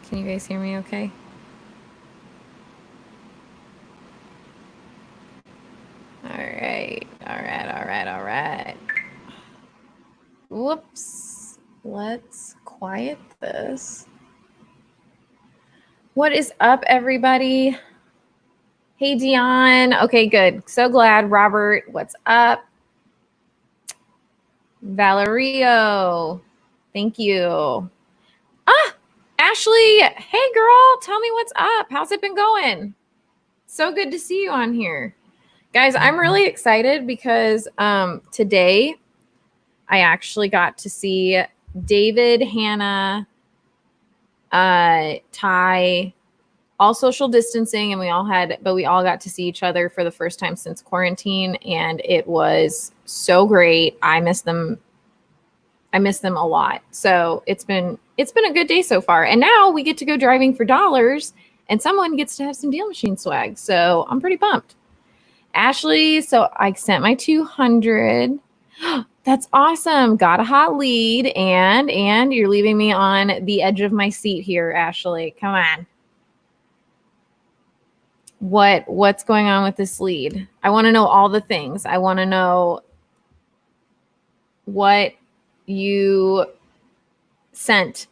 Can you guys hear me okay? All right. Whoops. Let's quiet this. What is up, everybody? Hey, Dion. Okay, good. So glad. Robert, what's up? Valerio, thank you. Ashley, hey, girl. Tell me what's up. How's it been going? So good to see you on here. Guys, I'm really excited because today I actually got to see David, Hannah, Ty, all social distancing, and we all got to see each other for the first time since quarantine, and it was so great. I miss them a lot. So it's been a good day so far. And now we get to go driving for dollars, and someone gets to have some DealMachine swag. So I'm pretty pumped. Ashley, so I sent my 200. That's awesome. Got a hot lead, and you're leaving me on the edge of my seat here, Ashley. Come on. What's going on with this lead? I want to know all the things. I want to know what you sent.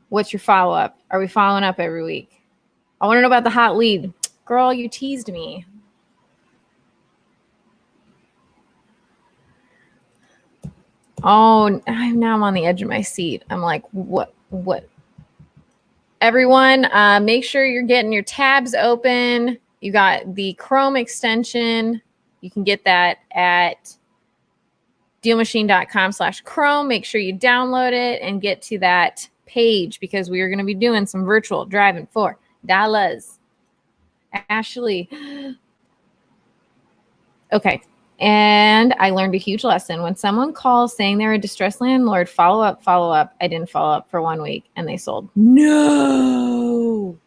What's your follow-up? Are we following up every week? I want to know about the hot lead. Girl, you teased me. Oh, now I'm on the edge of my seat. I'm like, what? Everyone, make sure you're getting your tabs open. You got the Chrome extension. You can get that at DealMachine.com/Chrome. Make sure you download it and get to that page because we are going to be doing some virtual driving for dollars. Ashley. Okay. And I learned a huge lesson. When someone calls saying they're a distressed landlord, follow up. I didn't follow up for 1 week and they sold. No.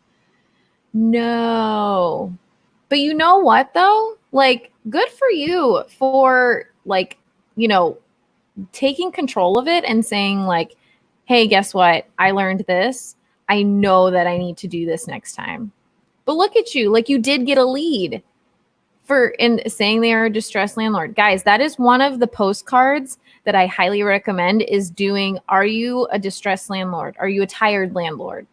But you know what though? Like, good for you for taking control of it and saying like, hey, guess what? I learned this. I know that I need to do this next time. But look at you. Like, you did get a lead in saying they are a distressed landlord. Guys, that is one of the postcards that I highly recommend is doing. Are you a distressed landlord? Are you a tired landlord?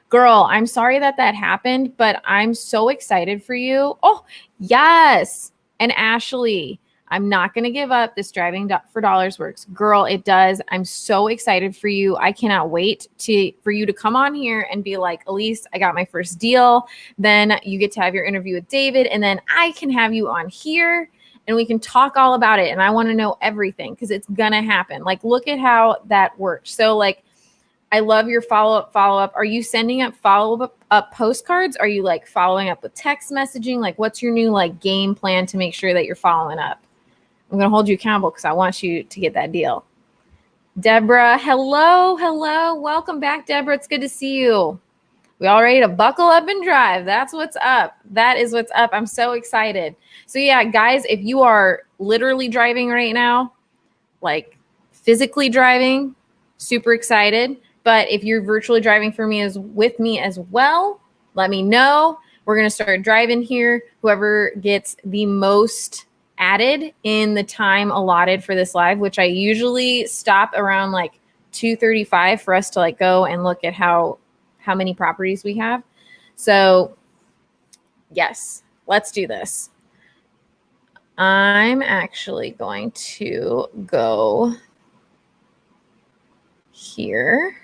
Girl, I'm sorry that happened, but I'm so excited for you. Oh, yes. And Ashley, I'm not going to give up. This driving for dollars works. Girl, it does. I'm so excited for you. I cannot wait for you to come on here and be like, Elise, I got my first deal. Then you get to have your interview with David. And then I can have you on here and we can talk all about it. And I want to know everything because it's going to happen. Like, look at how that works. So like, I love your follow-up. Are you sending up follow-up postcards? Are you like following up with text messaging? Like, what's your new like game plan to make sure that you're following up? I'm going to hold you accountable because I want you to get that deal. Debra, hello. Welcome back, Debra. It's good to see you. We all ready to buckle up and drive. That's what's up. That is what's up. I'm so excited. So yeah, guys, if you are literally driving right now, like physically driving, super excited. But if you're virtually driving with me as well, let me know. We're going to start driving here. Whoever gets the most added in the time allotted for this live, which I usually stop around like 2:35 for us to like go and look at how many properties we have. So yes, let's do this. I'm actually going to go here.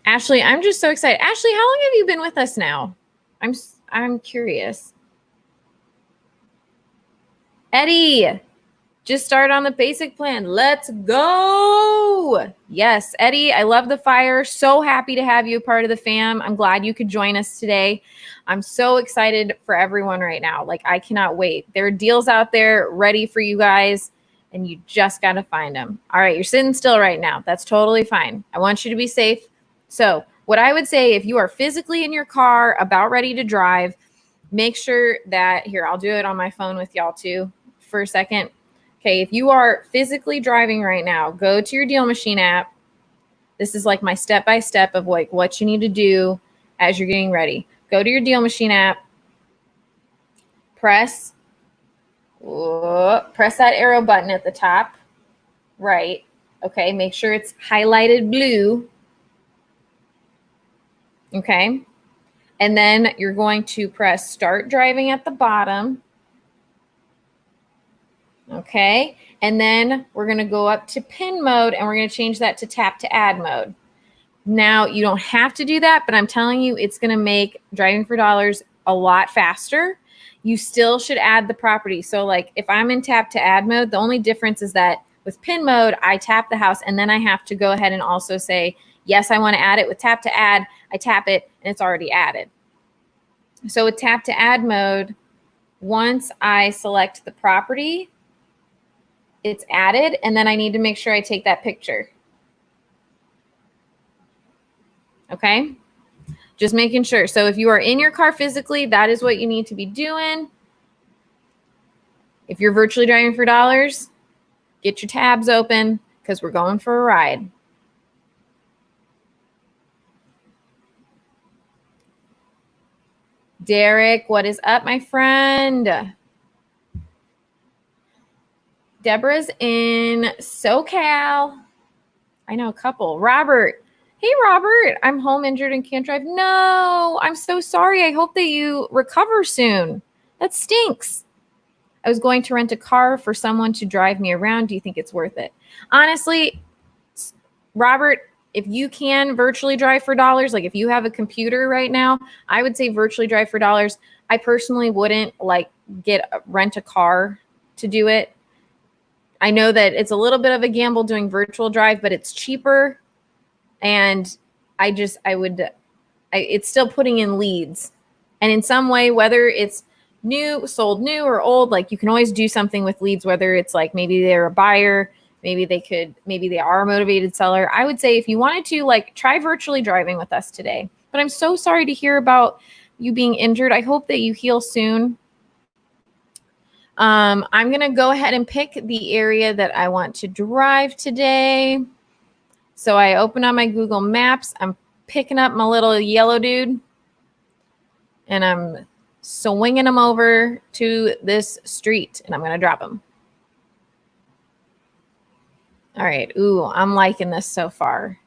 Ashley, I'm just so excited. Ashley, how long have you been with us now? I'm curious. Eddie, just start on the basic plan. Let's go. Yes, Eddie, I love the fire. So happy to have you a part of the fam. I'm glad you could join us today. I'm so excited for everyone right now. Like, I cannot wait. There are deals out there ready for you guys, and you just got to find them. All right, you're sitting still right now. That's totally fine. I want you to be safe. So what I would say, if you are physically in your car, about ready to drive, make sure that, here, I'll do it on my phone with y'all too for a second. Okay, if you are physically driving right now, go to your DealMachine app, This is like my step-by-step of like what you need to do as you're getting ready. Go to your DealMachine app, press that arrow button at the top right. Okay, make sure it's highlighted blue. Okay, and then you're going to press start driving at the bottom. Okay, and then we're going to go up to pin mode and we're going to change that to tap to add mode. Now, you don't have to do that, but I'm telling you, it's going to make driving for dollars a lot faster. You still should add the property. So like if I'm in tap to add mode, the only difference is that with pin mode, I tap the house and then I have to go ahead and also say, yes, I want to add it. With tap to add, I tap it and it's already added. So with tap to add mode, once I select the property, it's added, and then I need to make sure I take that picture. Okay, just making sure. So if you are in your car physically, that is what you need to be doing. If you're virtually driving for dollars, get your tabs open because we're going for a ride. Derek, what is up, my friend? Deborah's in SoCal. I know a couple. Robert. Hey, Robert. I'm home injured and can't drive. No, I'm so sorry. I hope that you recover soon. That stinks. I was going to rent a car for someone to drive me around. Do you think it's worth it? Honestly, Robert, if you can virtually drive for dollars, like if you have a computer right now, I would say virtually drive for dollars. I personally wouldn't like rent a car to do it. I know that it's a little bit of a gamble doing virtual drive, but it's cheaper. And it's still putting in leads. And in some way, whether it's sold new or old, like you can always do something with leads, whether it's like maybe they're a buyer, maybe they are a motivated seller. I would say if you wanted to, like, try virtually driving with us today. But I'm so sorry to hear about you being injured. I hope that you heal soon. I'm going to go ahead and pick the area that I want to drive today. So I open up my Google Maps. I'm picking up my little yellow dude and I'm swinging him over to this street and I'm going to drop him. All right. Ooh, I'm liking this so far.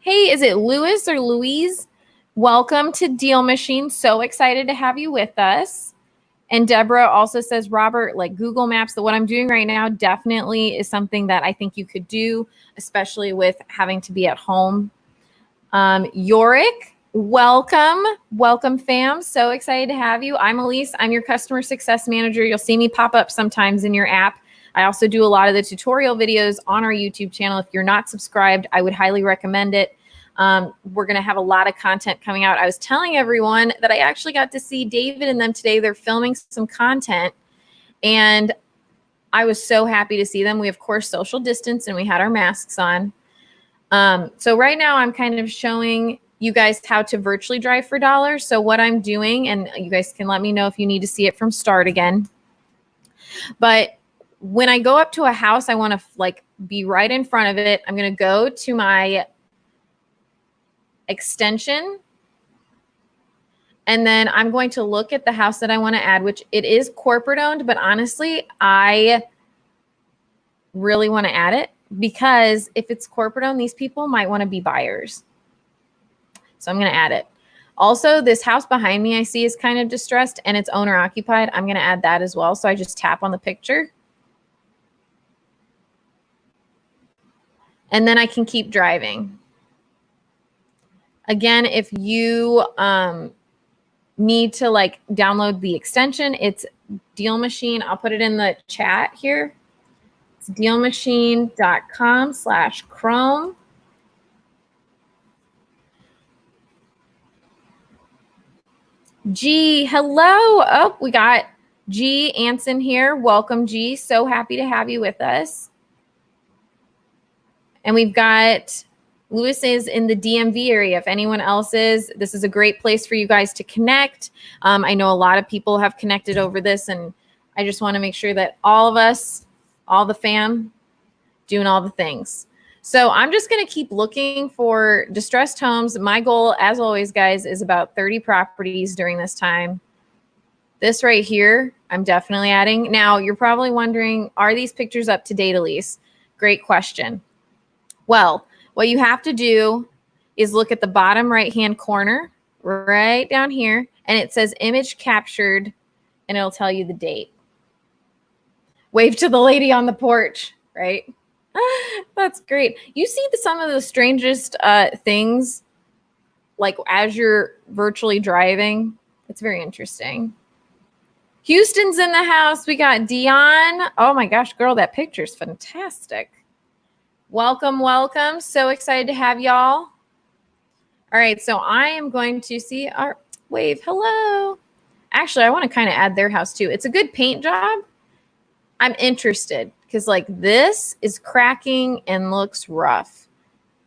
Hey, is it Louis or Louise? Welcome to DealMachine. So excited to have you with us. And Deborah also says, Robert, like Google Maps, that what I'm doing right now definitely is something that I think you could do, especially with having to be at home. Yorick, welcome. Welcome, fam. So excited to have you. I'm Elise. I'm your customer success manager. You'll see me pop up sometimes in your app. I also do a lot of the tutorial videos on our YouTube channel. If you're not subscribed, I would highly recommend it. We're going to have a lot of content coming out. I was telling everyone that I actually got to see David and them today. They're filming some content and I was so happy to see them. We, of course, social distance and we had our masks on. So right now I'm kind of showing you guys how to virtually drive for dollars. So what I'm doing, and you guys can let me know if you need to see it from start again. But when I go up to a house, I want to like be right in front of it. I'm going to go to my extension. And then I'm going to look at the house that I want to add, which it is corporate owned, but honestly, I really want to add it because if it's corporate owned, these people might want to be buyers. So I'm going to add it. Also, this house behind me I see is kind of distressed and it's owner occupied. I'm going to add that as well. So I just tap on the picture. And then I can keep driving. Again, if you need to like download the extension, it's DealMachine. I'll put it in the chat here. It's DealMachine.com/Chrome. G, hello. Oh, we got G Anson here. Welcome, G. So happy to have you with us. And we've got Lewis is in the DMV area. If anyone else is, this is a great place for you guys to connect. I know a lot of people have connected over this, and I just want to make sure that all of us, all the fam, doing all the things. So I'm just going to keep looking for distressed homes. My goal, as always, guys, is about 30 properties during this time. This right here, I'm definitely adding. Now, you're probably wondering, are these pictures up to date, Elise? Great question. Well, what you have to do is look at the bottom right-hand corner, right down here, and it says image captured, and it'll tell you the date. Wave to the lady on the porch, right? That's great. You see some of the strangest things, like as you're virtually driving. It's very interesting. Houston's in the house. We got Dion. Oh my gosh, girl, that picture's fantastic. Welcome, welcome. So excited to have y'all. All right, so I am going to see our wave. Hello. Actually, I want to kind of add their house too. It's a good paint job. I'm interested because like this is cracking and looks rough.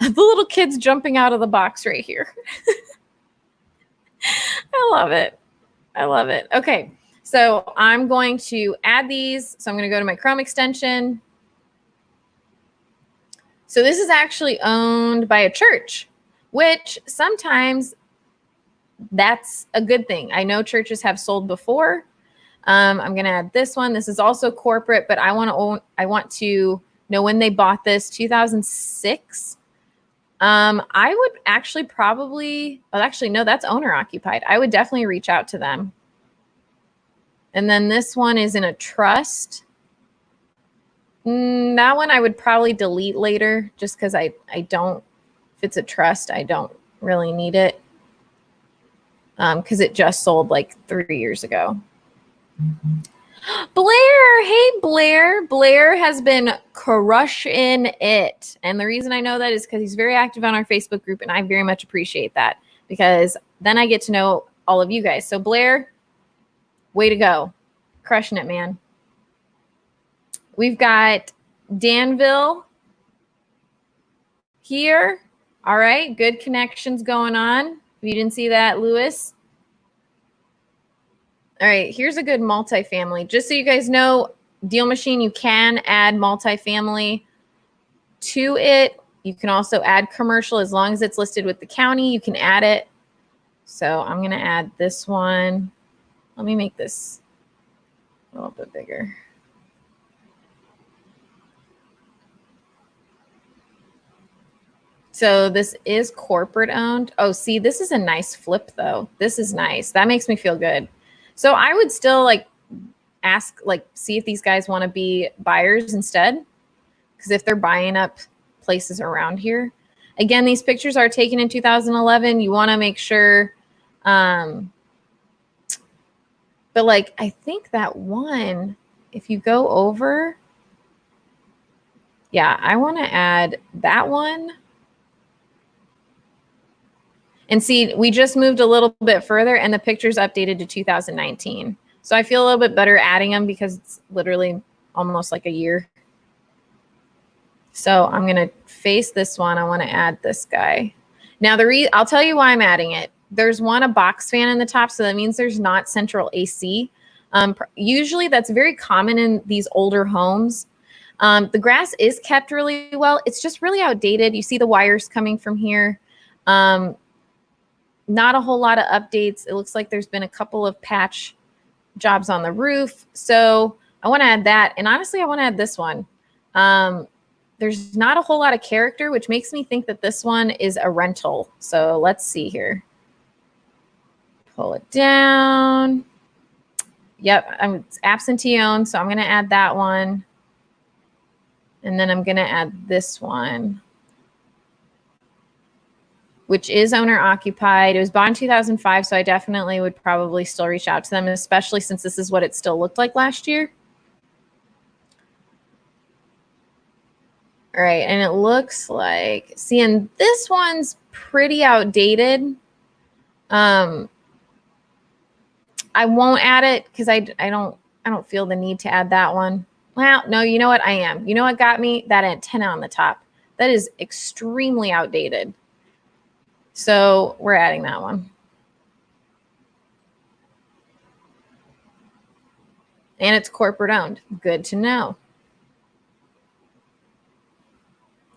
The little kid's jumping out of the box right here. I love it. I love it. Okay. So I'm going to add these. So I'm going to go to my Chrome extension. So this is actually owned by a church, which sometimes that's a good thing. I know churches have sold before. I'm going to add this one. This is also corporate, but I want to know when they bought this, 2006. I would actually probably, well, actually, no, that's owner occupied. I would definitely reach out to them. And then this one is in a trust. That one I would probably delete later just because I don't, if it's a trust, I don't really need it. Because it just sold like 3 years ago. Blair, hey Blair. Blair has been crushing it. And the reason I know that is because he's very active on our Facebook group, and I very much appreciate that because then I get to know all of you guys. So Blair, way to go. Crushing it, man. We've got Danville here. All right, good connections going on. If you didn't see that, Lewis. All right, here's a good multifamily. Just so you guys know, DealMachine, you can add multifamily to it. You can also add commercial as long as it's listed with the county. You can add it. So I'm going to add this one. Let me make this a little bit bigger. So this is corporate owned. Oh, see, this is a nice flip though. This is nice. That makes me feel good. So I would still like ask, like, see if these guys want to be buyers instead. Because if they're buying up places around here. Again, these pictures are taken in 2011. You want to make sure. But like, I think that one, if you go over. Yeah, I want to add that one. And see, we just moved a little bit further and the picture's updated to 2019. So I feel a little bit better adding them because it's literally almost like a year. So I'm going to face this one. I want to add this guy. Now, I'll tell you why I'm adding it. There's a box fan in the top, so that means there's not central AC. Usually that's very common in these older homes. The grass is kept really well. It's just really outdated. You see the wires coming from here. Not a whole lot of updates. It looks like there's been a couple of patch jobs on the roof. So I want to add that. And honestly, I want to add this one. There's not a whole lot of character, which makes me think that this one is a rental. So let's see here. Pull it down. Yep, it's absentee owned. So I'm going to add that one. And then I'm going to add this one, which is owner occupied. It was bought in 2005, so I definitely would probably still reach out to them, especially since this is what it still looked like last year. All right, and it looks like, see, and this one's pretty outdated. I won't add it because I don't feel the need to add that one. Well, no, you know what? I am. You know what got me? That antenna on the top. That is extremely outdated. So we're adding that one. And it's corporate owned. Good to know.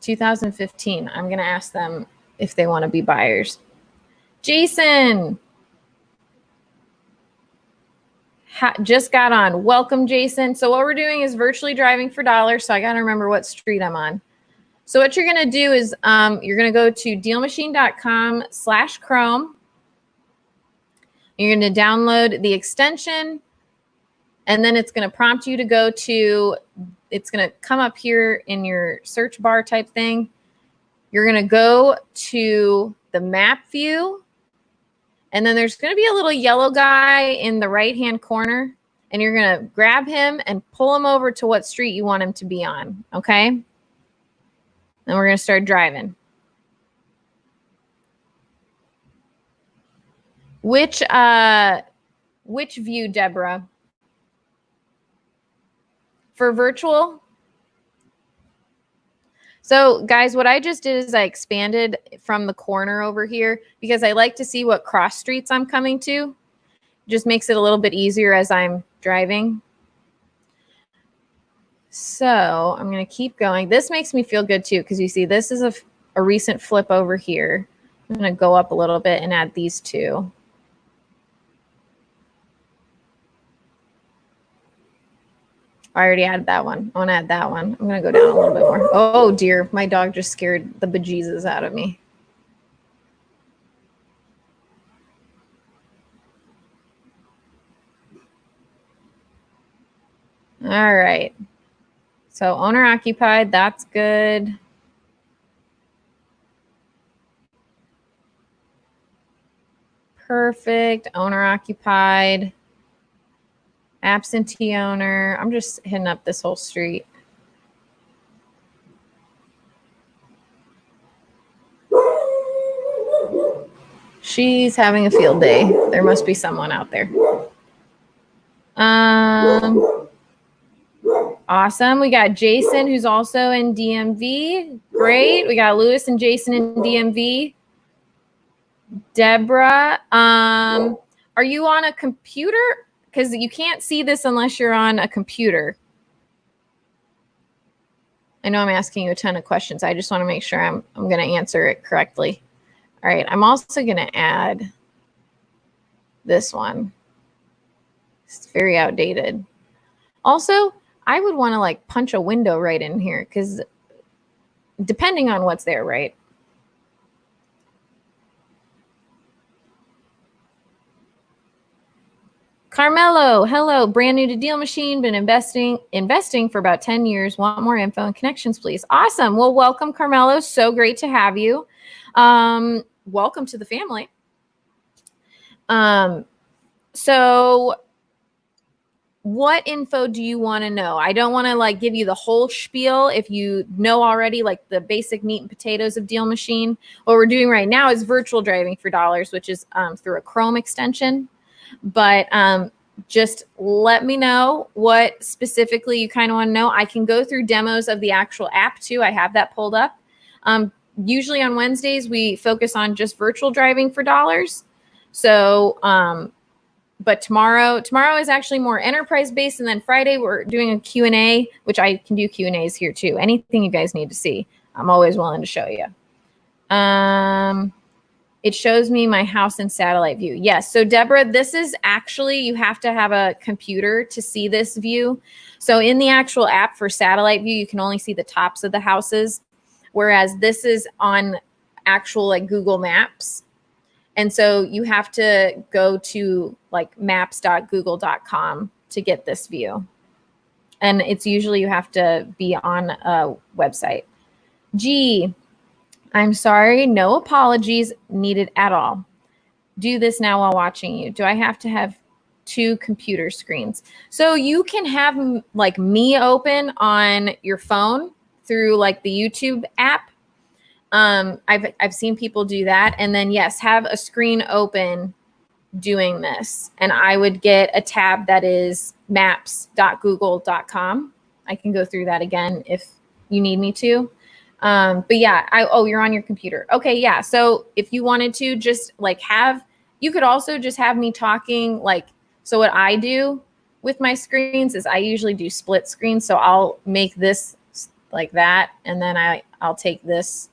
2015. I'm going to ask them if they want to be buyers. Jason just got on. Welcome, Jason. So what we're doing is virtually driving for dollars. So I got to remember what street I'm on. So what you're going to do is you're going to go to DealMachine.com/Chrome. You're going to download the extension, and then it's going to prompt you to go to, it's going to come up here in your search bar type thing. You're going to go to the map view, and then there's going to be a little yellow guy in the right-hand corner, and you're going to grab him and pull him over to what street you want him to be on, okay? And we're going to start driving. Which view, Debra? For virtual? So guys, what I just did is I expanded from the corner over here because I like to see what cross streets I'm coming to. Just makes it a little bit easier as I'm driving. So I'm going to keep going. This makes me feel good too because you see this is a recent flip over here. I'm going to go up a little bit and add these two. I already added that one. I want to add that one. I'm going to go down a little bit more. Oh, dear. My dog just scared the bejesus out of me. All right. So owner occupied. That's good. Perfect. Owner occupied. Absentee owner. I'm just hitting up this whole street. She's having a field day. There must be someone out there. Awesome. We got Jason, who's also in DMV. Great. We got Lewis and Jason in DMV. Debra, are you on a computer? Because you can't see this unless you're on a computer. I know I'm asking you a ton of questions. I just want to make sure I'm going to answer it correctly. All right. I'm also going to add this one. It's very outdated. Also, I would want to like punch a window right in here because depending on what's there, right? Carmelo, hello, brand new to Deal Machine, been investing for about 10 years. Want more info and connections, please. Awesome. Well, welcome, Carmelo. So great to have you. Welcome to the family. So what info do you want to know? I don't want to like give you the whole spiel if you know already like the basic meat and potatoes of Deal Machine. What we're doing right now is virtual driving for dollars, which is through a Chrome extension. But just let me know what specifically you kind of want to know. I can go through demos of the actual app too. I have that pulled up. Usually on Wednesdays, we focus on just virtual driving for dollars. So, but tomorrow is actually more enterprise based. And then Friday, we're doing a Q&A, which I can do Q&As here too. Anything you guys need to see, I'm always willing to show you. It shows me my house in satellite view. Yes. So Debra, this is actually, you have to have a computer to see this view. So in the actual app for satellite view, you can only see the tops of the houses. Whereas this is on actual like Google Maps. And so you have to go to like maps.google.com to get this view. And it's usually you have to be on a website. G. I'm sorry, no apologies needed at all. Do this now while watching you. Do I have to have two computer screens? So you can have like me open on your phone through like the YouTube app. I've seen people do that. And then yes, have a screen open doing this. And I would get a tab that is maps.google.com. I can go through that again if you need me to. But yeah, oh, you're on your computer. Okay, yeah. So if you wanted to just like you could also just have me talking like, so what I do with my screens is I usually do split screen. So I'll make this like that, and then I'll take this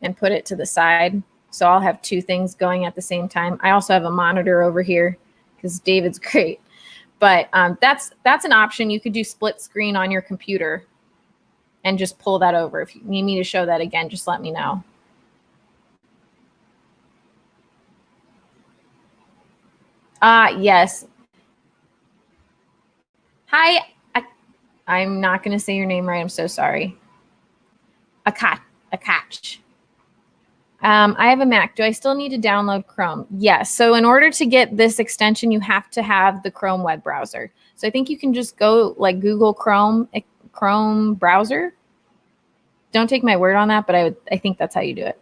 and put it to the side. So I'll have two things going at the same time. I also have a monitor over here because David's great. But that's an option. You could do split screen on your computer and just pull that over. If you need me to show that again, just let me know. Yes. Hi. I'm not going to say your name right. I'm so sorry. Akach. I have a Mac. Do I still need to download Chrome? Yes. So in order to get this extension, you have to have the Chrome web browser. So I think you can just go like Google Chrome browser. Don't take my word on that, but I think that's how you do it.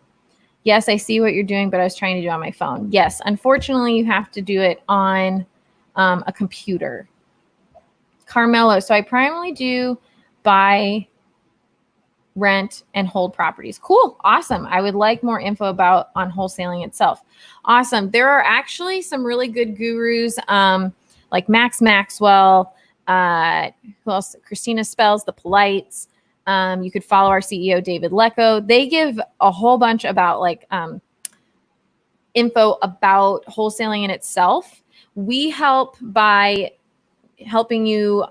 Yes, I see what you're doing, but I was trying to do it on my phone. Yes, unfortunately, you have to do it on a computer. Carmella. So I primarily do buy, rent, and hold properties. Cool. Awesome. I would like more info on wholesaling itself. Awesome. There are actually some really good gurus like Max Maxwell, who else? Christina Spells, The Polites. You could follow our CEO, David Lecco. They give a whole bunch about like info about wholesaling in itself. We help by helping you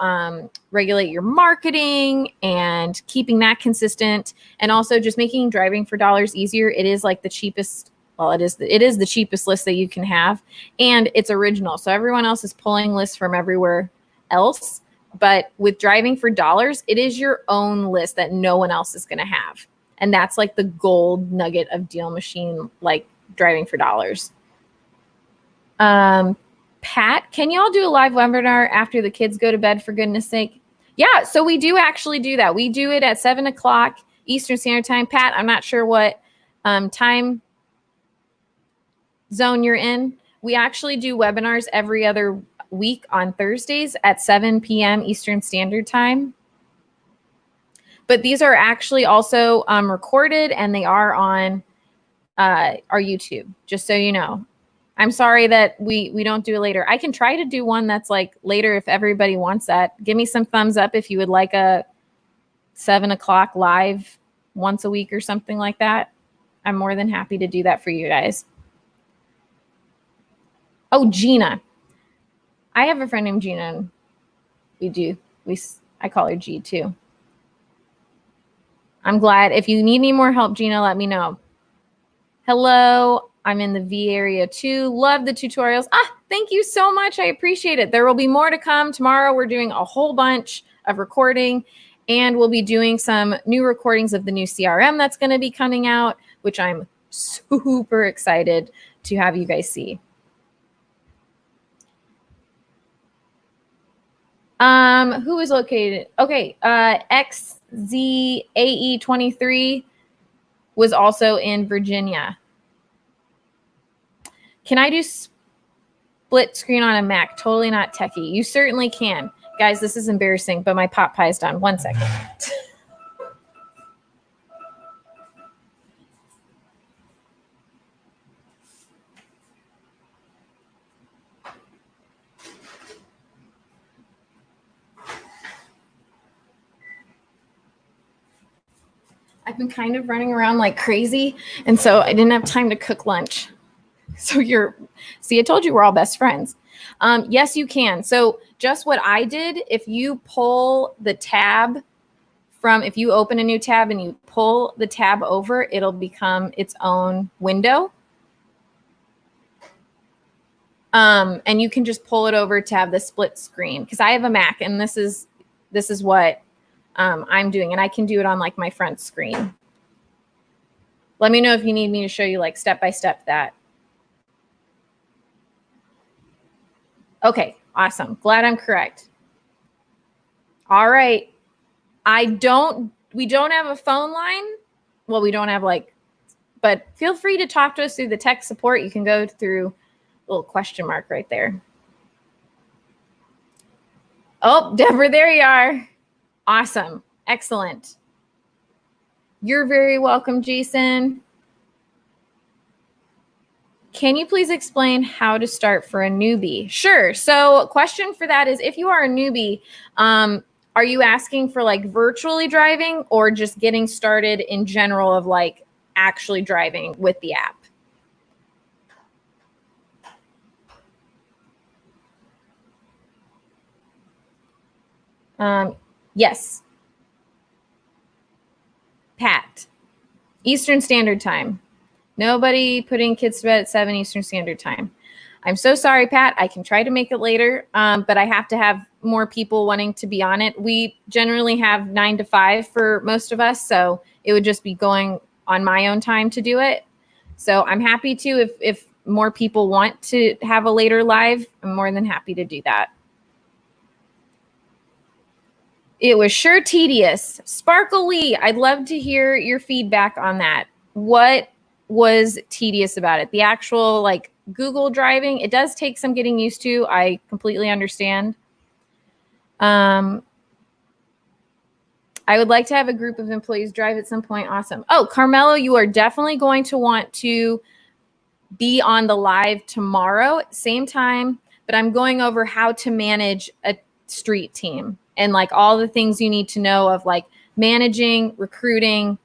regulate your marketing and keeping that consistent, and also just making driving for dollars easier. It is like the cheapest. Well, it is the cheapest list that you can have, and it's original. So everyone else is pulling lists from everywhere else. But with driving for dollars, it is your own list that no one else is going to have. And that's like the gold nugget of DealMachine, like driving for dollars. Pat, can y'all do a live webinar after the kids go to bed, for goodness sake? Yeah, so we do actually do that. We do it at 7 o'clock Eastern Standard Time. Pat, I'm not sure what time zone you're in. We actually do webinars every other week on Thursdays at 7 p.m. Eastern Standard Time. But these are actually also recorded, and they are on our YouTube, just so you know. I'm sorry that we don't do it later. I can try to do one that's like later if everybody wants that. Give me some thumbs up if you would like a 7 o'clock live once a week or something like that. I'm more than happy to do that for you guys. Oh, Gina. I have a friend named Gina, and I call her G too. I'm glad. If you need any more help, Gina, let me know. Hello, I'm in the V area too. Love the tutorials. Thank you so much. I appreciate it. There will be more to come. Tomorrow we're doing a whole bunch of recording, and we'll be doing some new recordings of the new CRM that's going to be coming out, which I'm super excited to have you guys see. Who is located? Okay, XZAE23 was also in Virginia. Can I do split screen on a Mac? Totally not techie. You certainly can. Guys, this is embarrassing, but my pot pie is done. 1 second. I've been kind of running around like crazy, and so I didn't have time to cook lunch. So I told you we're all best friends. Yes, you can. So just what I did, if you pull the tab if you open a new tab and you pull the tab over, it'll become its own window. And you can just pull it over to have the split screen, because I have a Mac, and this is what I'm doing, and I can do it on like my front screen. Let me know if you need me to show you like step by step that. Okay, awesome. Glad I'm correct. All right. We don't have a phone line. Well, we don't have but feel free to talk to us through the tech support. You can go through a little question mark right there. Oh, Debra, there you are. Awesome. Excellent. You're very welcome, Jason. Can you please explain how to start for a newbie? Sure. So question for that is, if you are a newbie, are you asking for like virtually driving or just getting started in general of like actually driving with the app? Yes. Pat, Eastern Standard Time. Nobody putting kids to bed at 7 Eastern Standard Time. I'm so sorry, Pat. I can try to make it later, but I have to have more people wanting to be on it. We generally have 9 to 5 for most of us, so it would just be going on my own time to do it. So I'm happy to, if more people want to have a later live, I'm more than happy to do that. It was sure tedious. Sparkle Lee, I'd love to hear your feedback on that. What was tedious about it? The actual like Google driving, it does take some getting used to. I completely understand. I would like to have a group of employees drive at some point. Awesome. Oh, Carmelo, you are definitely going to want to be on the live tomorrow, same time, but I'm going over how to manage a street team and like all the things you need to know of like managing, recruiting.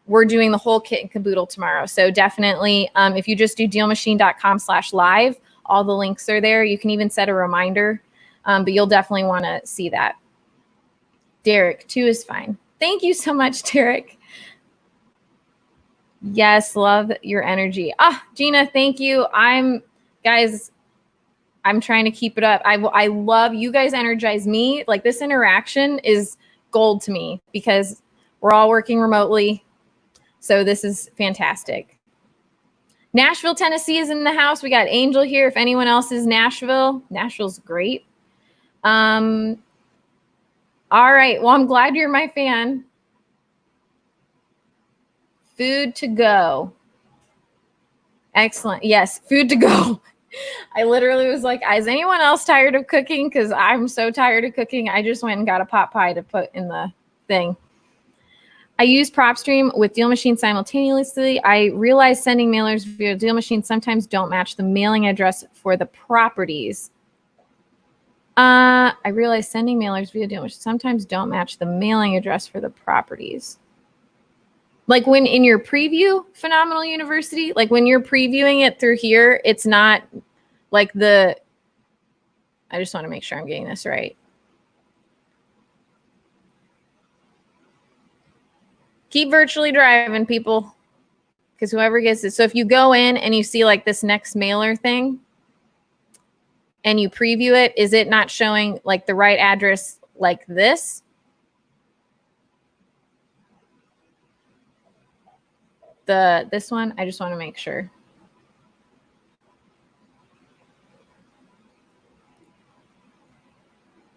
We're doing the whole kit and caboodle tomorrow. So definitely, if you just do DealMachine.com/live, all the links are there. You can even set a reminder, but you'll definitely want to see that. Derek, 2 is fine. Thank you so much, Derek. Yes, love your energy. Gina, thank you. Guys, I'm trying to keep it up. I love you guys, energize me. Like this interaction is gold to me because we're all working remotely. So this is fantastic. Nashville, Tennessee is in the house. We got Angel here. If anyone else is Nashville's great. All right. Well, I'm glad you're my fan. Food to go. Excellent. Yes, food to go. I literally was like, is anyone else tired of cooking? Because I'm so tired of cooking. I just went and got a pot pie to put in the thing. I use PropStream with DealMachine simultaneously. I realize sending mailers via DealMachine sometimes don't match the mailing address for the properties. I realize sending mailers via DealMachine sometimes don't match the mailing address for the properties. Like when in your preview, Phenomenal University, like when you're previewing it through here, it's not like I just want to make sure I'm getting this right. Keep virtually driving, people, because whoever gets it. So if you go in and you see like this next mailer thing and you preview it, is it not showing like the right address like this? This one, I just want to make sure.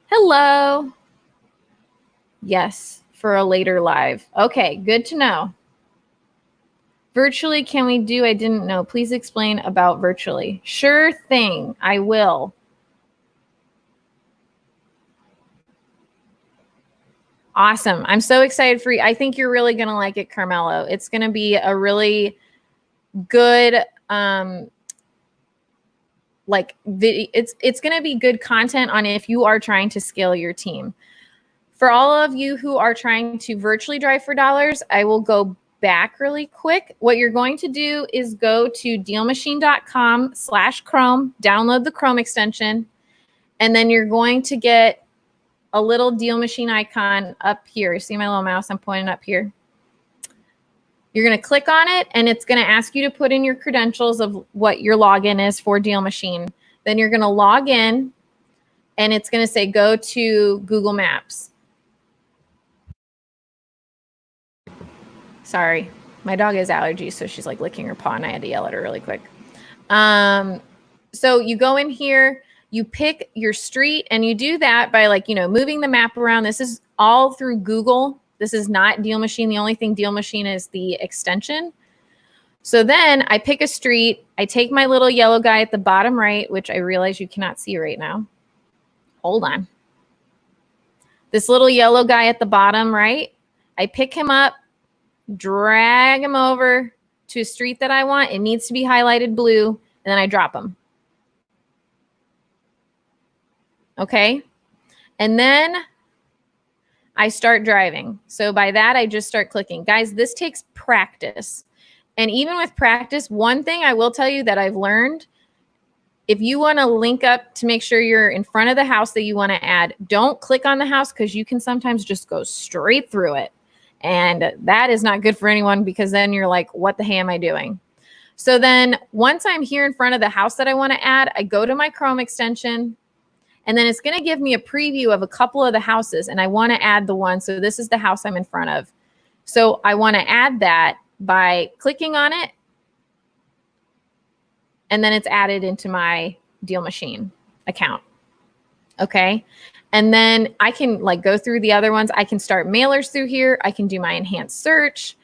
Hello. Yes, for a later live. Okay, good to know. Virtually, can we do? I didn't know. Please explain about virtually. Sure thing, I will. Awesome. I'm so excited for you. I think you're really going to like it, Carmelo. It's going to be a really good, it's going to be good content on if you are trying to scale your team. For all of you who are trying to virtually drive for dollars, I will go back really quick. What you're going to do is go to DealMachine.com/Chrome, download the Chrome extension, and then you're going to get a little DealMachine icon up here. See my little mouse? I'm pointing up here. You're going to click on it, and it's going to ask you to put in your credentials of what your login is for DealMachine. Then you're going to log in, and it's going to say go to Google Maps. Sorry, my dog has allergies, so she's like licking her paw, and I had to yell at her really quick. So you go in here, you pick your street, and you do that by moving the map around. This is all through Google. This is not DealMachine. The only thing DealMachine is the extension. So then I pick a street. I take my little yellow guy at the bottom right, which I realize you cannot see right now. Hold on. This little yellow guy at the bottom right, I pick him up. drag them over to a street that I want. It needs to be highlighted blue, and then I drop them. Okay. And then I start driving. So by that, I just start clicking. Guys, this takes practice. And even with practice, one thing I will tell you that I've learned, if you want to link up to make sure you're in front of the house that you want to add, don't click on the house because you can sometimes just go straight through it. And that is not good for anyone because then you're like, what the hey am I doing? So then once I'm here in front of the house that I want to add, I go to my Chrome extension, and then it's going to give me a preview of a couple of the houses, and I want to add the one. So this is the house I'm in front of. So I want to add that by clicking on it, and then it's added into my DealMachine account. Okay. And then I can like go through the other ones. I can start mailers through here. I can do my enhanced search.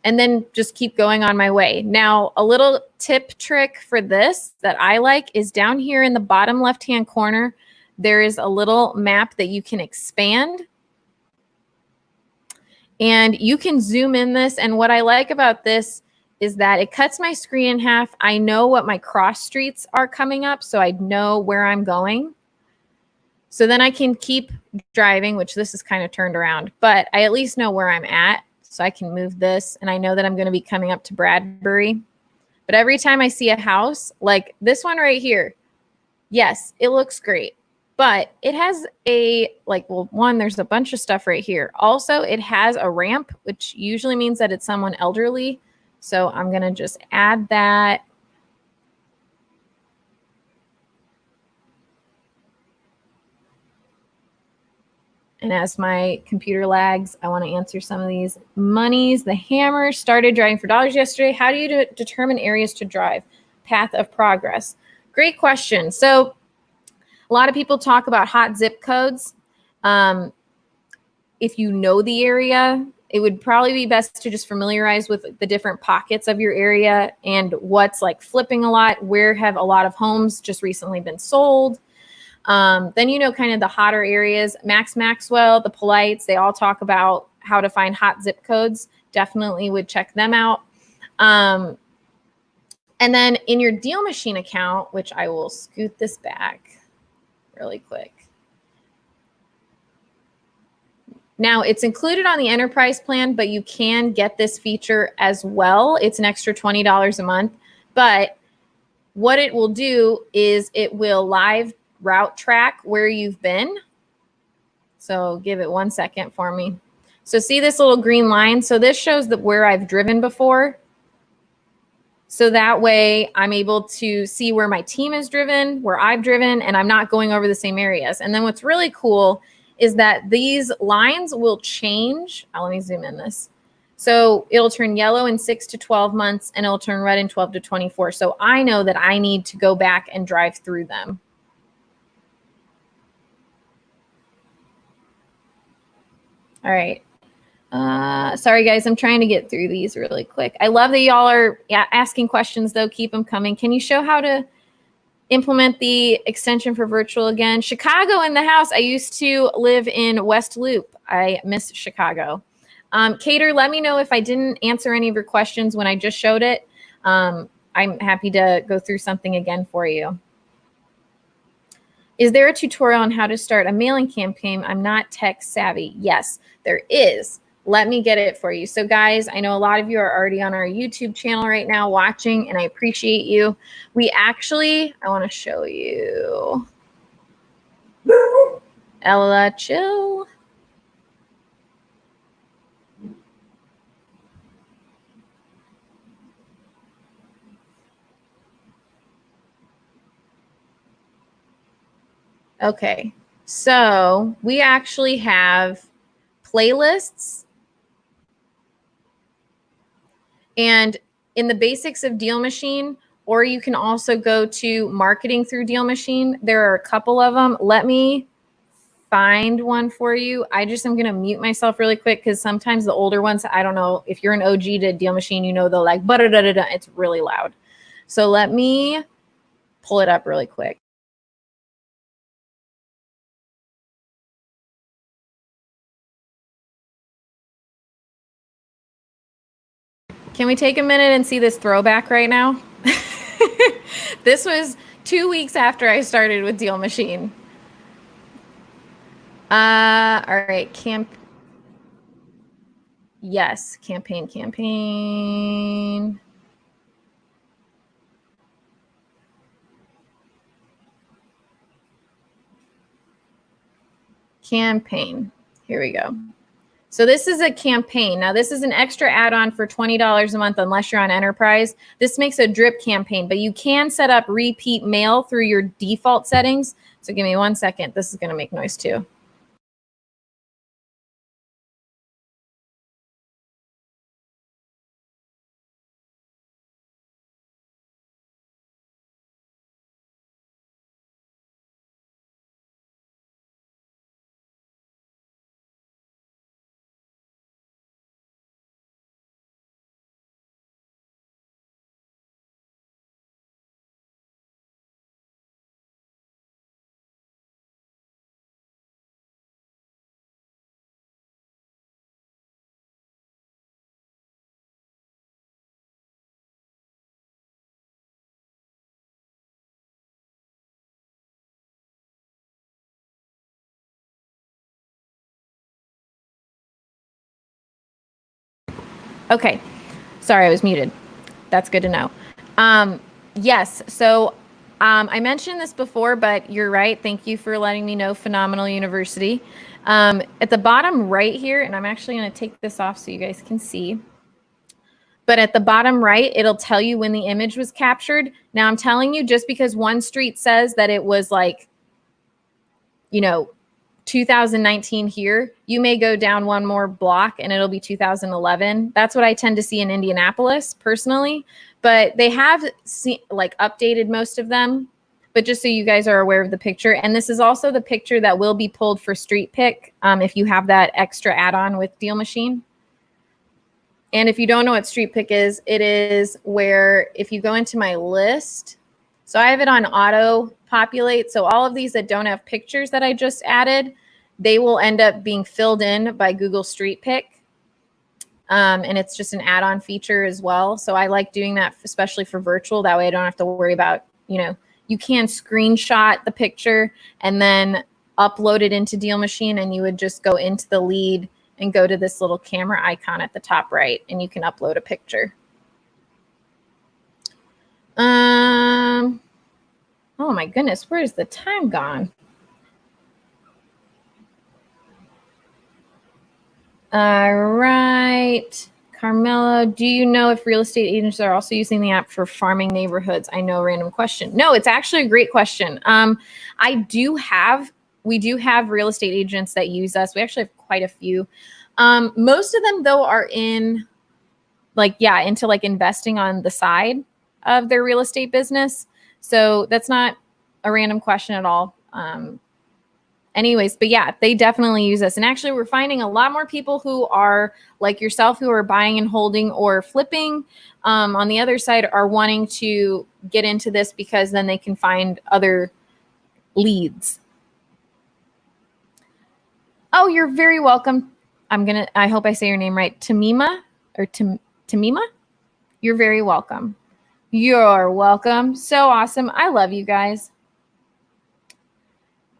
And then just keep going on my way. Now, a little tip trick for this that I like is down here in the bottom left-hand corner, there is a little map that you can expand. And you can zoom in this. And what I like about this is that it cuts my screen in half. I know what my cross streets are coming up, so I know where I'm going. So then I can keep driving, which this is kind of turned around, but I at least know where I'm at. So I can move this, and I know that I'm going to be coming up to Bradbury. But every time I see a house, like this one right here, yes, it looks great. But it has a, like, well, one, there's a bunch of stuff right here. Also, it has a ramp, which usually means that it's someone elderly. So I'm going to just add that. And as my computer lags, I want to answer some of these. Monies, the hammer, started driving for dollars yesterday. How do you determine areas to drive? Path of progress. Great question. So a lot of people talk about hot zip codes. If you know the area, it would probably be best to just familiarize with the different pockets of your area and what's like flipping a lot, where have a lot of homes just recently been sold. Then you know kind of the hotter areas. Max Maxwell, the Polites, they all talk about how to find hot zip codes. Definitely would check them out. And then in your DealMachine account, which I will scoot this back really quick. Now, it's included on the enterprise plan, but you can get this feature as well. It's an extra $20 a month. But what it will do is it will live route track where you've been. So give it 1 second for me. So see this little green line? So this shows that where I've driven before. So that way I'm able to see where my team has driven, where I've driven, and I'm not going over the same areas. And then what's really cool is that these lines will change. Let me zoom in this. So it'll turn yellow in 6 to 12 months, and it'll turn red in 12 to 24. So I know that I need to go back and drive through them. All right. Sorry, guys. I'm trying to get through these really quick. I love that y'all are asking questions, though. Keep them coming. Can you show how to implement the extension for virtual again? Chicago in the house. I used to live in West Loop. I miss Chicago. Cater, let me know if I didn't answer any of your questions when I just showed it. I'm happy to go through something again for you. Is there a tutorial on how to start a mailing campaign? I'm not tech savvy. Yes, there is. Let me get it for you. So guys, I know a lot of you are already on our YouTube channel right now watching, and I appreciate you. We actually, I want to show you. Ella, chill. Okay, so we actually have playlists. And in the basics of DealMachine, or you can also go to marketing through DealMachine. There are a couple of them. Let me find one for you. I just am going to mute myself really quick because sometimes the older ones, I don't know, if you're an OG to DealMachine, you know, they'll like, it's really loud. So let me pull it up really quick. Can we take a minute and see this throwback right now? This was 2 weeks after I started with DealMachine. All right, yes, campaign. Campaign. Here we go. So this is a campaign. Now this is an extra add-on for $20 a month unless you're on enterprise. This makes a drip campaign, but you can set up repeat mail through your default settings. So give me 1 second. This is going to make noise too. Okay. Sorry, I was muted. That's good to know. Yes. So I mentioned this before, but you're right. Thank you for letting me know, Phenomenal University. At the bottom right here, and I'm actually going to take this off so you guys can see. But at the bottom right, it'll tell you when the image was captured. Now I'm telling you, just because one street says that it was like, 2019 here, you may go down one more block and it'll be 2011. That's what I tend to see in Indianapolis personally, but they have updated most of them. But just so you guys are aware of the picture, and this is also the picture that will be pulled for Street Pick if you have that extra add-on with DealMachine. And if you don't know what Street Pick is, it is where if you go into my list, so I have it on auto populate. So all of these that don't have pictures that I just added, they will end up being filled in by Google Street Pick. And it's just an add-on feature as well. So I like doing that, especially for virtual. That way I don't have to worry about, you can screenshot the picture and then upload it into DealMachine, and you would just go into the lead and go to this little camera icon at the top right, and you can upload a picture. Oh my goodness, where's the time gone? All right. Carmella, do you know if real estate agents are also using the app for farming neighborhoods? I know, random question. No, it's actually a great question. We do have real estate agents that use us. We actually have quite a few. Most of them though are into investing on the side of their real estate business. So that's not a random question at all. Anyways, but yeah, they definitely use us. And actually we're finding a lot more people who are like yourself, who are buying and holding or flipping. On the other side are wanting to get into this because then they can find other leads. Oh, you're very welcome. I hope I say your name right. Tamima or Tamima? You're very welcome. You're welcome. So awesome. I love you guys.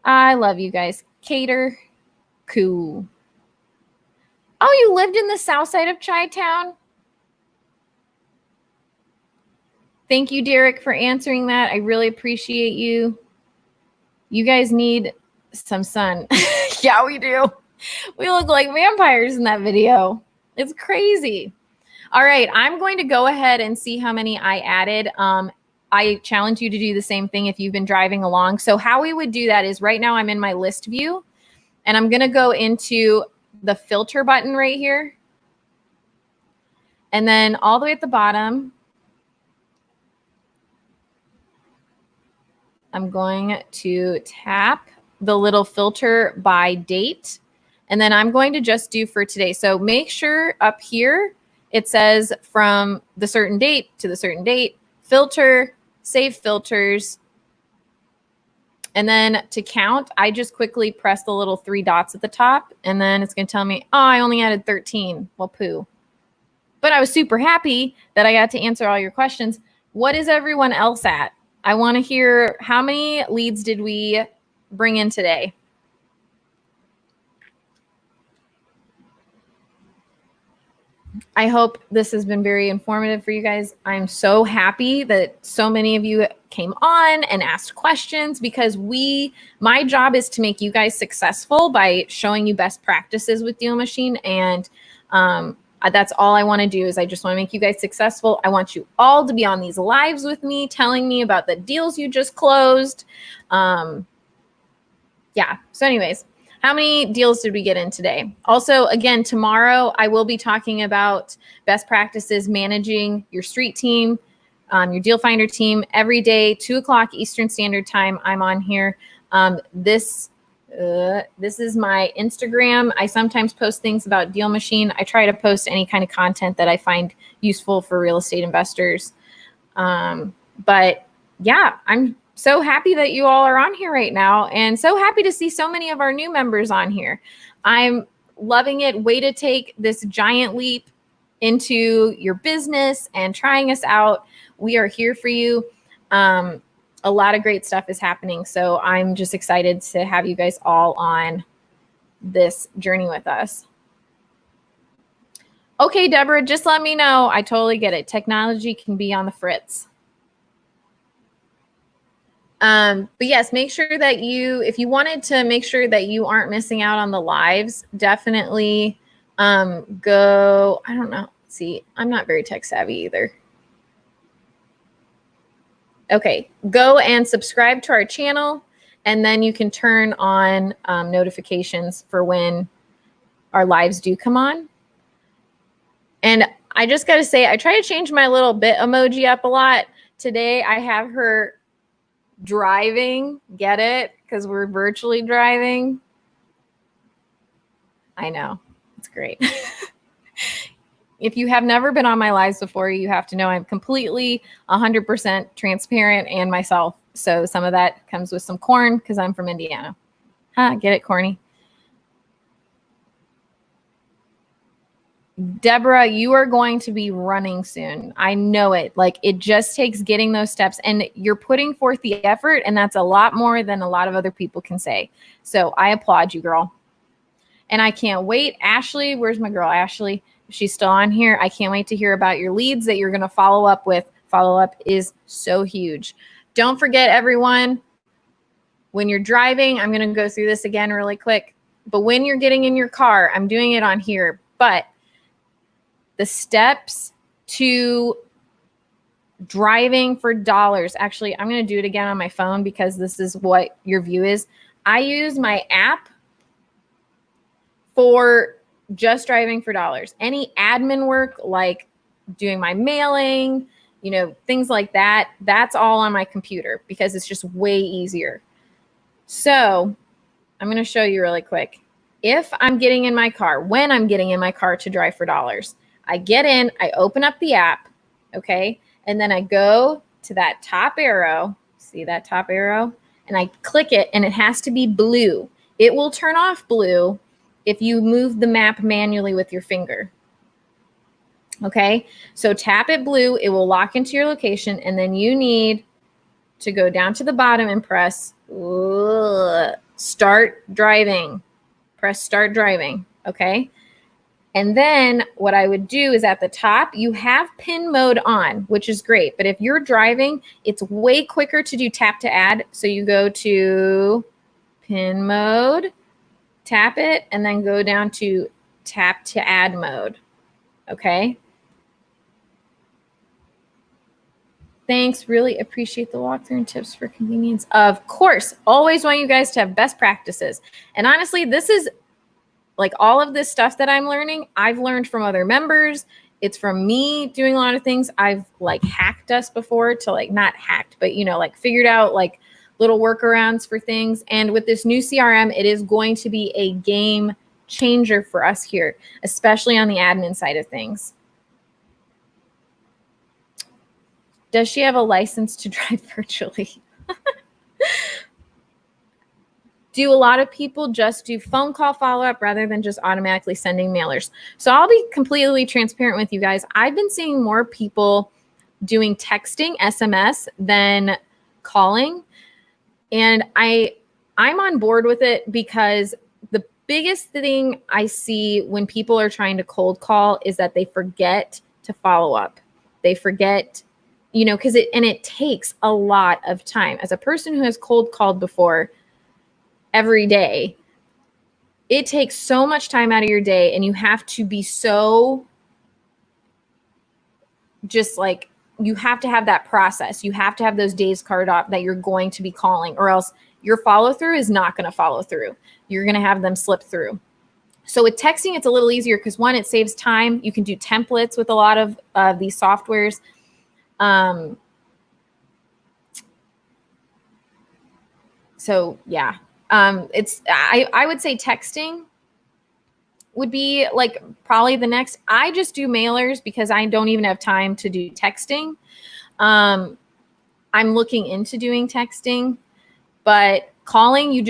I love you guys. Cater. Cool. Oh, you lived in the south side of Chi-Town? Thank you, Derek, for answering that. I really appreciate you. You guys need some sun. Yeah, we do. We look like vampires in that video. It's crazy. All right, I'm going to go ahead and see how many I added. I challenge you to do the same thing if you've been driving along. So how we would do that is right now I'm in my list view, and I'm going to go into the filter button right here. And then all the way at the bottom, I'm going to tap the little filter by date. And then I'm going to just do for today. So make sure up here, it says from the certain date to the certain date, filter, save filters. And then to count, I just quickly press the little 3 dots at the top, and then it's going to tell me, oh, I only added 13. Well, poo. But I was super happy that I got to answer all your questions. What is everyone else at? I want to hear, how many leads did we bring in today? I hope this has been very informative for you guys. I'm so happy that so many of you came on and asked questions, because my job is to make you guys successful by showing you best practices with DealMachine. And that's all I want to do, is I just want to make you guys successful. I want you all to be on these lives with me, telling me about the deals you just closed. Yeah. So anyways, how many deals did we get in today? Also, again, tomorrow I will be talking about best practices managing your street team, your deal finder team every day, 2 o'clock Eastern Standard Time. I'm on here. This is my Instagram. I sometimes post things about DealMachine. I try to post any kind of content that I find useful for real estate investors. But yeah, I'm so happy that you all are on here right now, and so happy to see so many of our new members on here. I'm loving it. Way to take this giant leap into your business and trying us out. We are here for you. A lot of great stuff is happening. So I'm just excited to have you guys all on this journey with us. Okay, Deborah, just let me know. I totally get it. Technology can be on the fritz. But yes, make sure that if you wanted to make sure that you aren't missing out on the lives, definitely go, I don't know. See, I'm not very tech savvy either. Okay, go and subscribe to our channel, and then you can turn on notifications for when our lives do come on. And I just got to say, I try to change my little bit emoji up a lot. Today, I have her driving. Get it? Because we're virtually driving. I know. It's great. If you have never been on my lives before, you have to know I'm completely 100% transparent and myself. So some of that comes with some corn because I'm from Indiana. Get it, corny? Deborah, you are going to be running soon. I know it. Like, it just takes getting those steps, and you're putting forth the effort, and that's a lot more than a lot of other people can say. So I applaud you, girl. And I can't wait. Ashley, where's my girl, Ashley? She's still on here. I can't wait to hear about your leads that you're going to follow up with. Follow up is so huge. Don't forget, everyone, when you're driving, I'm going to go through this again really quick. But when you're getting in your car, I'm doing it on here. But the steps to driving for dollars. Actually, I'm going to do it again on my phone because this is what your view is. I use my app for just driving for dollars. Any admin work, like doing my mailing, things like that, that's all on my computer because it's just way easier. So I'm going to show you really quick. If I'm getting in my car, when I'm getting in my car to drive for dollars, I get in, I open up the app, okay? And then I go to that top arrow, see that top arrow? And I click it, and it has to be blue. It will turn off blue if you move the map manually with your finger. Okay, so tap it blue, it will lock into your location, and then you need to go down to the bottom and press start driving. Press start driving, okay? And then what I would do is at the top, you have pin mode on, which is great. But if you're driving, it's way quicker to do tap to add. So you go to pin mode, tap it, and then go down to tap to add mode. Okay. Thanks. Really appreciate the walkthrough and tips for convenience. Of course, always want you guys to have best practices. And honestly, this is like all of this stuff that I'm learning, I've learned from other members. It's from me doing a lot of things. I've like hacked us before to like, not hacked, but like figured out like little workarounds for things. And with this new CRM, it is going to be a game changer for us here, especially on the admin side of things. Does she have a license to drive virtually? do a lot of people just do phone call follow-up rather than just automatically sending mailers? So I'll be completely transparent with you guys. I've been seeing more people doing texting, SMS, than calling. And I'm on board with it because the biggest thing I see when people are trying to cold call is that they forget to follow up. They forget, because it takes a lot of time. As a person who has cold called before, every day, it takes so much time out of your day, and you have to be so just like, you have to have that process. You have to have those days carved off that you're going to be calling, or else your follow through is not going to follow through. You're going to have them slip through. So with texting, it's a little easier because one, it saves time. You can do templates with a lot of these softwares. So yeah. I would say texting would be like probably the next. I just do mailers because I don't even have time to do texting. I'm looking into doing texting, but calling, you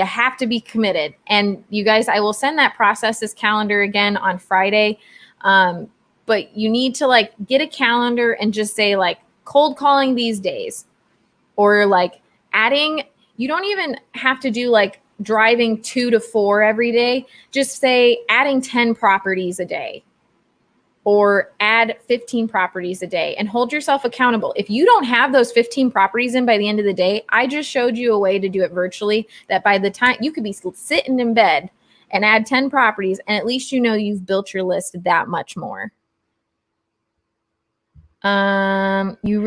have to be committed. And you guys, I will send that processes calendar again on Friday. But you need to like get a calendar and just say like cold calling these days, or like adding, you don't even have to do like driving 2 to 4 every day. Just say adding 10 properties a day, or add 15 properties a day, and hold yourself accountable. If you don't have those 15 properties in by the end of the day, I just showed you a way to do it virtually that by the time you could be sitting in bed and add 10 properties, and at least you've built your list that much more. You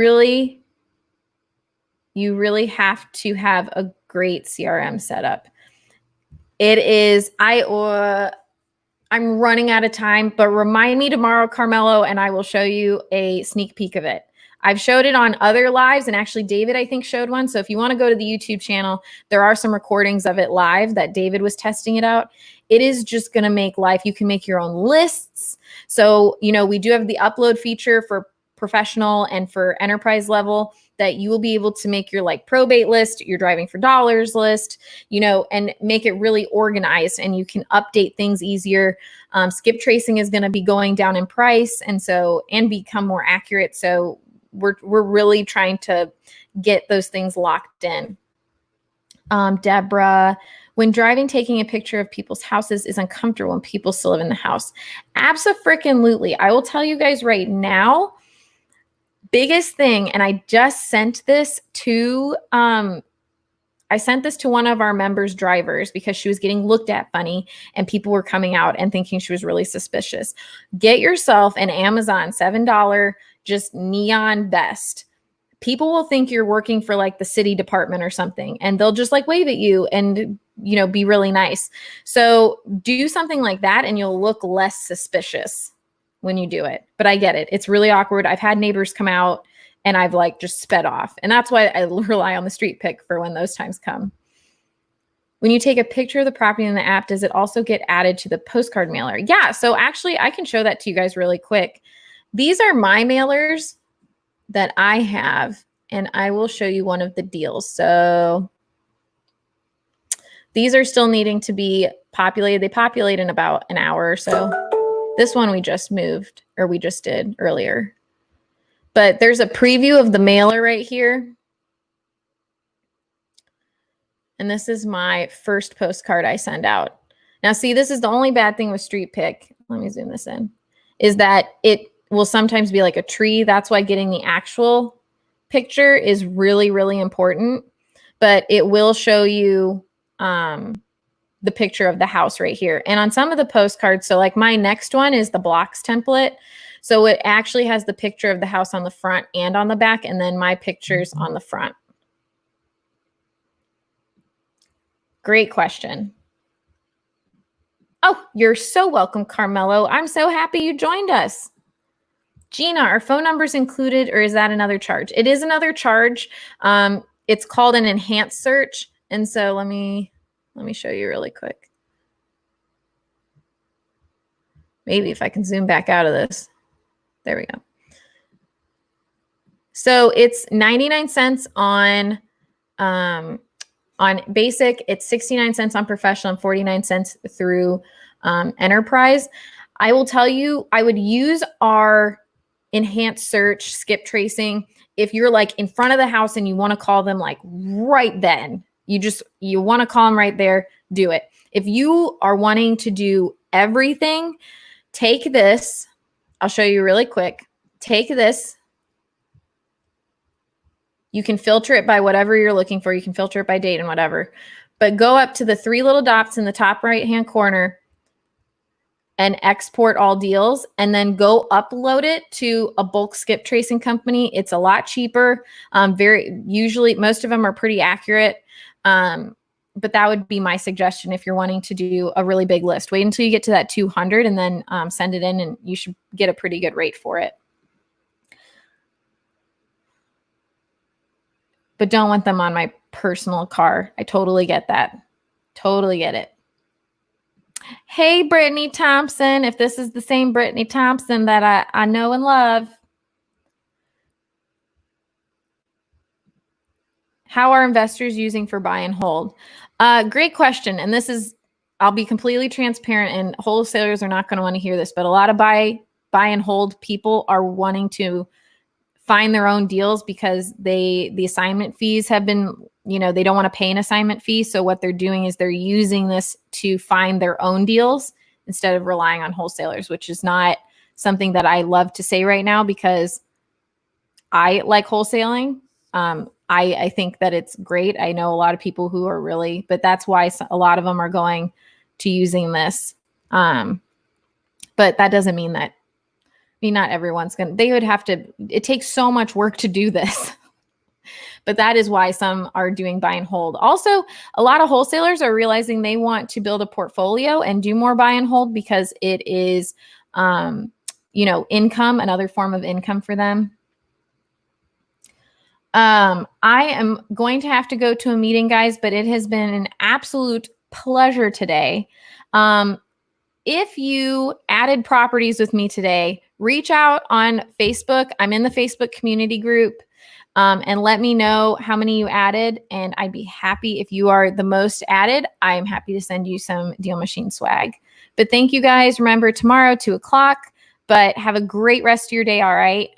really have to have a great CRM setup. It is, I'm running out of time, but remind me tomorrow, Carmelo, and I will show you a sneak peek of it. I've showed it on other lives, and actually David, I think, showed one. So if you want to go to the YouTube channel, there are some recordings of it live that David was testing it out. It is just going to make life. You can make your own lists. So, we do have the upload feature for professional and for enterprise level, that you will be able to make your like probate list, your driving for dollars list, and make it really organized, and you can update things easier. Skip tracing is going to be going down in price, and become more accurate. So we're really trying to get those things locked in. Debra, when driving, taking a picture of people's houses is uncomfortable when people still live in the house. Abso-frickin-lutely. I will tell you guys right now, biggest thing, and I just sent this to one of our members' drivers because she was getting looked at funny, and people were coming out and thinking she was really suspicious. Get yourself an Amazon $7 just neon vest. People will think you're working for like the city department or something, and they'll just like wave at you and be really nice. So do something like that, and you'll look less suspicious when you do it. But I get it. It's really awkward. I've had neighbors come out and I've like just sped off. And that's why I rely on the street pick for when those times come. When you take a picture of the property in the app, does it also get added to the postcard mailer? Yeah. So actually I can show that to you guys really quick. These are my mailers that I have, and I will show you one of the deals. So these are still needing to be populated. They populate in about an hour or so. This one we just did earlier. But there's a preview of the mailer right here. And this is my first postcard I send out. Now, see, this is the only bad thing with Street Pick. Let me zoom this in. Is that it will sometimes be like a tree. That's why getting the actual picture is really, really important. But it will show you the picture of the house right here. And on some of the postcards, so like my next one is the blocks template. So it actually has the picture of the house on the front and on the back, and then my pictures on the front. Great question. Oh, you're so welcome, Carmelo. I'm so happy you joined us. Gina, are phone numbers included, or is that another charge? It is another charge. It's called an enhanced search. And so let me show you really quick. Maybe if I can zoom back out of this. There we go. So it's 99 cents on On basic, it's 69 cents on professional and 49 cents through enterprise. I will tell you, I would use our enhanced search skip tracing if you're like in front of the house and you want to call them like right then. You want to call them right there, do it. If you are wanting to do everything, take this. I'll show you really quick. Take this. You can filter it by whatever you're looking for. You can filter it by date and whatever. But go up to the 3 little dots in the top right-hand corner and export all deals, and then go upload it to a bulk skip tracing company. It's a lot cheaper. Usually, most of them are pretty accurate. But that would be my suggestion if you're wanting to do a really big list. Wait until you get to that 200 and then send it in, and you should get a pretty good rate for it. But don't want them on my personal car. I totally get that. Totally get it. Hey, Brittany Thompson, if this is the same Brittany Thompson that I know and love. How are investors using for buy and hold? Great question. And this is, I'll be completely transparent, and wholesalers are not going to want to hear this, but a lot of buy and hold people are wanting to find their own deals because the assignment fees have been, they don't want to pay an assignment fee. So what they're doing is they're using this to find their own deals instead of relying on wholesalers, which is not something that I love to say right now because I like wholesaling. I think that it's great. I know a lot of people who are really, but that's why a lot of them are going to using this. But that doesn't mean that, not everyone's they would have to, it takes so much work to do this. But that is why some are doing buy and hold. Also, a lot of wholesalers are realizing they want to build a portfolio and do more buy and hold because it is, income, another form of income for them. I am going to have to go to a meeting, guys, but it has been an absolute pleasure today. If you added properties with me today, reach out on Facebook. I'm in the Facebook community group, and let me know how many you added. And I'd be happy if you are the most added. I'm happy to send you some DealMachine swag. But thank you guys. Remember tomorrow, 2:00, but have a great rest of your day. All right.